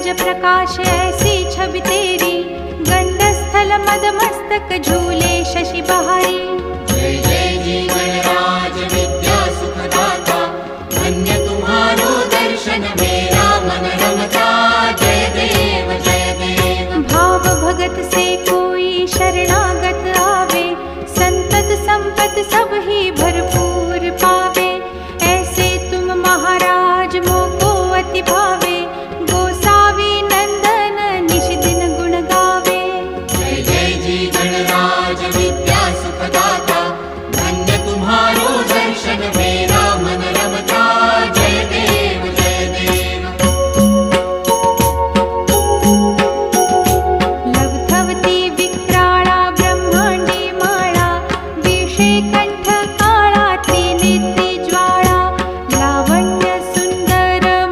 तेज प्रकाश ऐसी छवि तेरी, गंडस्थल मद मस्तक झूले शशि बहारी। जय जय जी गणराज विद्या सुखदाता, धन्य तुम्हारो दर्शन में